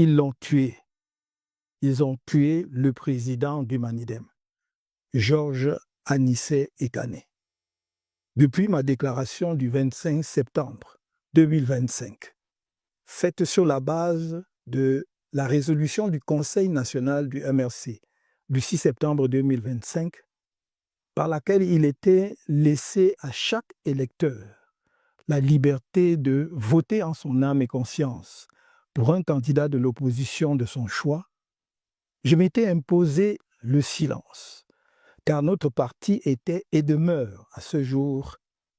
Ils l'ont tué. Ils ont tué le président du Manidem, Georges Anissé Ekane. Depuis ma déclaration du 25 septembre 2025, faite sur la base de la résolution du Conseil national du MRC du 6 septembre 2025, par laquelle il était laissé à chaque électeur la liberté de voter en son âme et conscience pour un candidat de l'opposition de son choix, je m'étais imposé le silence, car notre parti était et demeure à ce jour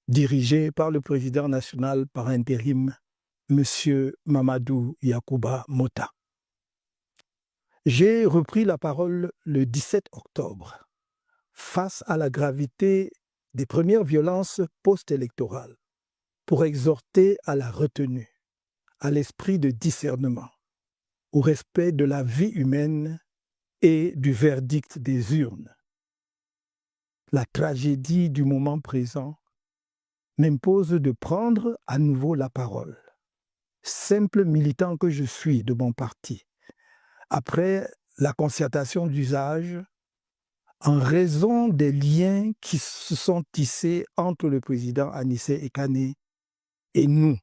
dirigé par le président national par intérim, M. Mamadou Yacouba Mota. J'ai repris la parole le 17 octobre face à la gravité des premières violences post-électorales pour exhorter à la retenue, à l'esprit de discernement, au respect de la vie humaine et du verdict des urnes. La tragédie du moment présent m'impose de prendre à nouveau la parole, simple militant que je suis de mon parti, après la concertation d'usage, en raison des liens qui se sont tissés entre le président Anissé Ekane et nous,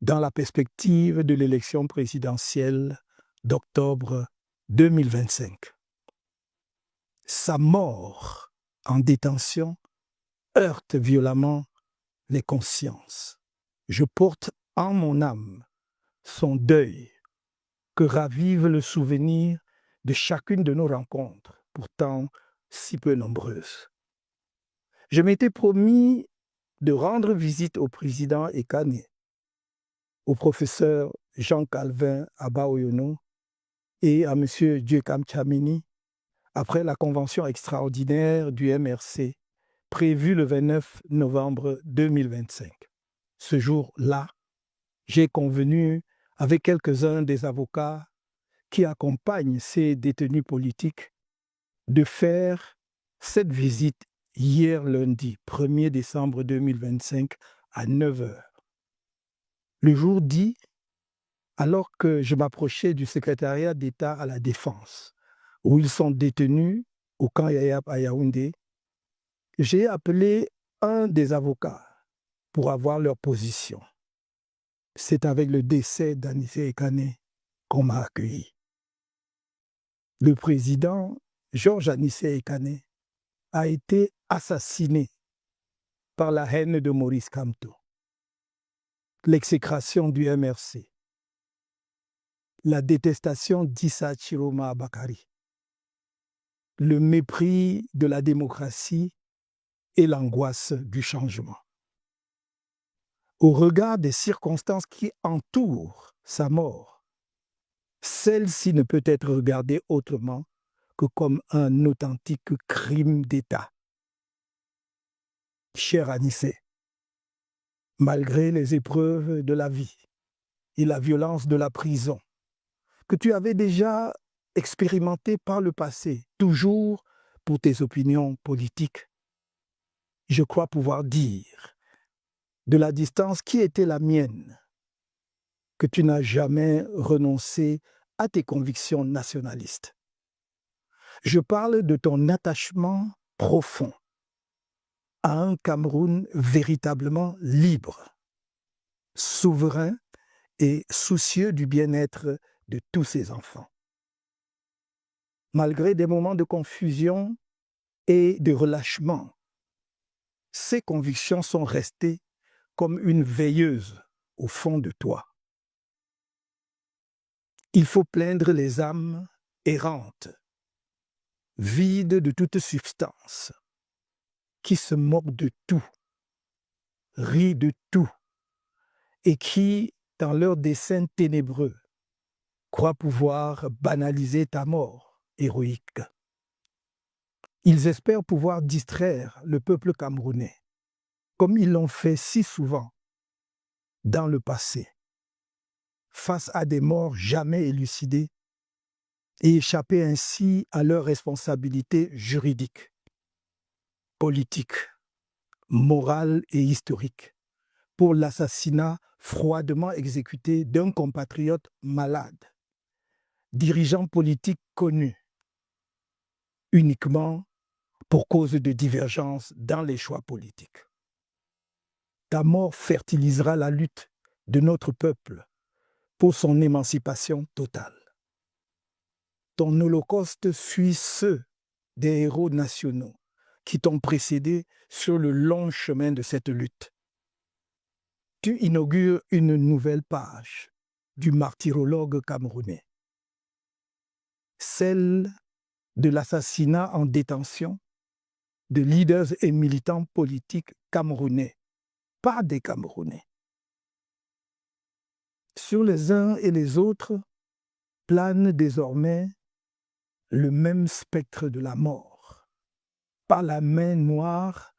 dans la perspective de l'élection présidentielle d'octobre 2025. Sa mort en détention heurte violemment les consciences. Je porte en mon âme son deuil que ravive le souvenir de chacune de nos rencontres, pourtant si peu nombreuses. Je m'étais promis de rendre visite au président Ekane, au professeur Jean-Calvin Abaoyono et à M. Djekam Tchamini après la convention extraordinaire du MRC prévue le 29 novembre 2025. Ce jour-là, j'ai convenu avec quelques-uns des avocats qui accompagnent ces détenus politiques de faire cette visite hier lundi 1er décembre 2025 à 9h. Le jour dit, alors que je m'approchais du secrétariat d'État à la Défense, où ils sont détenus au camp Yayap à Yaoundé, j'ai appelé un des avocats pour avoir leur position. C'est avec le décès d'Anissé Ekane qu'on m'a accueilli. Le président Georges Anissé Ekane a été assassiné par la haine de Maurice Kamto, l'exécration du MRC, la détestation d'Issa Chiroma Bakari, le mépris de la démocratie et l'angoisse du changement. Au regard des circonstances qui entourent sa mort, celle-ci ne peut être regardée autrement que comme un authentique crime d'État. Cher Anissé, malgré les épreuves de la vie et la violence de la prison, que tu avais déjà expérimenté par le passé, toujours pour tes opinions politiques, je crois pouvoir dire, de la distance qui était la mienne, que tu n'as jamais renoncé à tes convictions nationalistes. Je parle de ton attachement profond à un Cameroun véritablement libre, souverain et soucieux du bien-être de tous ses enfants. Malgré des moments de confusion et de relâchement, ces convictions sont restées comme une veilleuse au fond de toi. Il faut plaindre les âmes errantes, vides de toute substance, qui se moquent de tout, rient de tout, et qui, dans leurs desseins ténébreux, croient pouvoir banaliser ta mort héroïque. Ils espèrent pouvoir distraire le peuple camerounais, comme ils l'ont fait si souvent dans le passé, face à des morts jamais élucidées, et échapper ainsi à leurs responsabilités juridiques, politiques, morales et historiques pour l'assassinat froidement exécuté d'un compatriote malade, dirigeant politique connu uniquement pour cause de divergences dans les choix politiques. Ta mort fertilisera la lutte de notre peuple pour son émancipation totale. Ton holocauste suit ceux des héros nationaux qui t'ont précédé sur le long chemin de cette lutte. Tu inaugures une nouvelle page du martyrologue camerounais, celle de l'assassinat en détention de leaders et militants politiques camerounais, pas des Camerounais. Sur les uns et les autres plane désormais le même spectre de la mort, par la main noire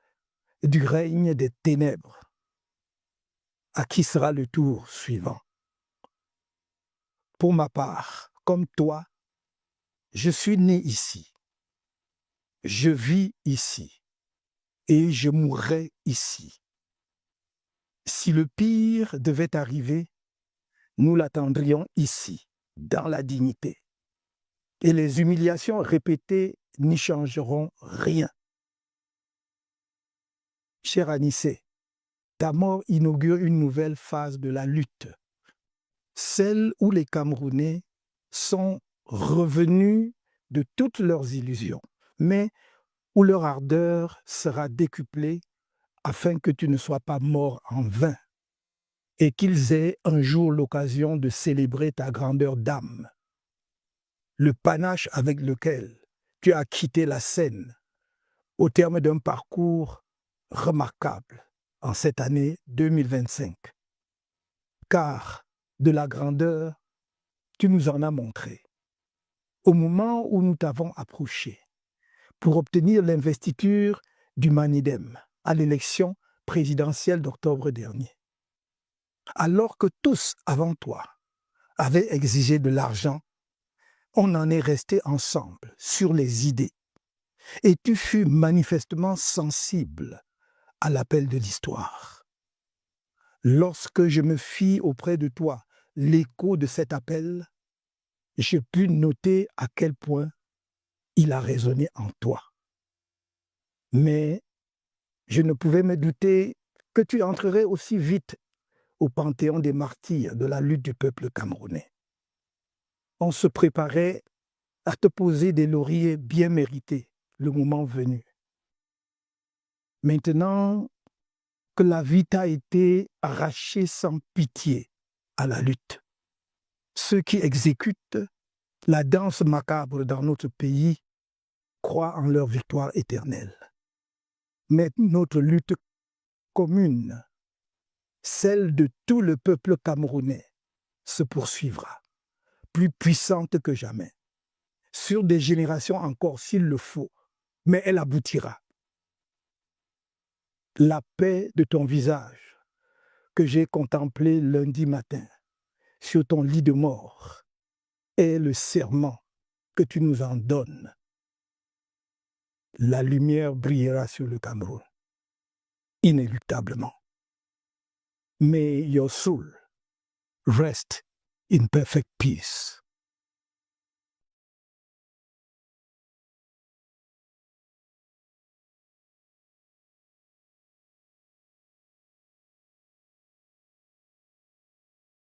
du règne des ténèbres. À qui sera le tour suivant? Pour ma part, comme toi, je suis né ici, je vis ici et je mourrai ici. Si le pire devait arriver, nous l'attendrions ici, dans la dignité. Et les humiliations répétées n'y changeront rien. Cher Anissé, ta mort inaugure une nouvelle phase de la lutte, celle où les Camerounais sont revenus de toutes leurs illusions, mais où leur ardeur sera décuplée afin que tu ne sois pas mort en vain et qu'ils aient un jour l'occasion de célébrer ta grandeur d'âme, le panache avec lequel tu as quitté la scène au terme d'un parcours remarquable en cette année 2025. Car de la grandeur, tu nous en as montré. Au moment où nous t'avons approché pour obtenir l'investiture du Manidem à l'élection présidentielle d'octobre dernier, alors que tous avant toi avaient exigé de l'argent, on en est resté ensemble sur les idées. Et tu fus manifestement sensible à l'appel de l'histoire. Lorsque je me fis auprès de toi l'écho de cet appel, je pus noter à quel point il a résonné en toi. Mais je ne pouvais me douter que tu entrerais aussi vite au panthéon des martyrs de la lutte du peuple camerounais. On se préparait à te poser des lauriers bien mérités le moment venu. Maintenant que la vie t'a été arrachée sans pitié à la lutte, ceux qui exécutent la danse macabre dans notre pays croient en leur victoire éternelle. Mais notre lutte commune, celle de tout le peuple camerounais, se poursuivra, plus puissante que jamais, sur des générations encore s'il le faut, mais elle aboutira. La paix de ton visage que j'ai contemplé lundi matin sur ton lit de mort est le serment que tu nous en donnes. La lumière brillera sur le Cameroun, inéluctablement. May your soul rest in perfect peace.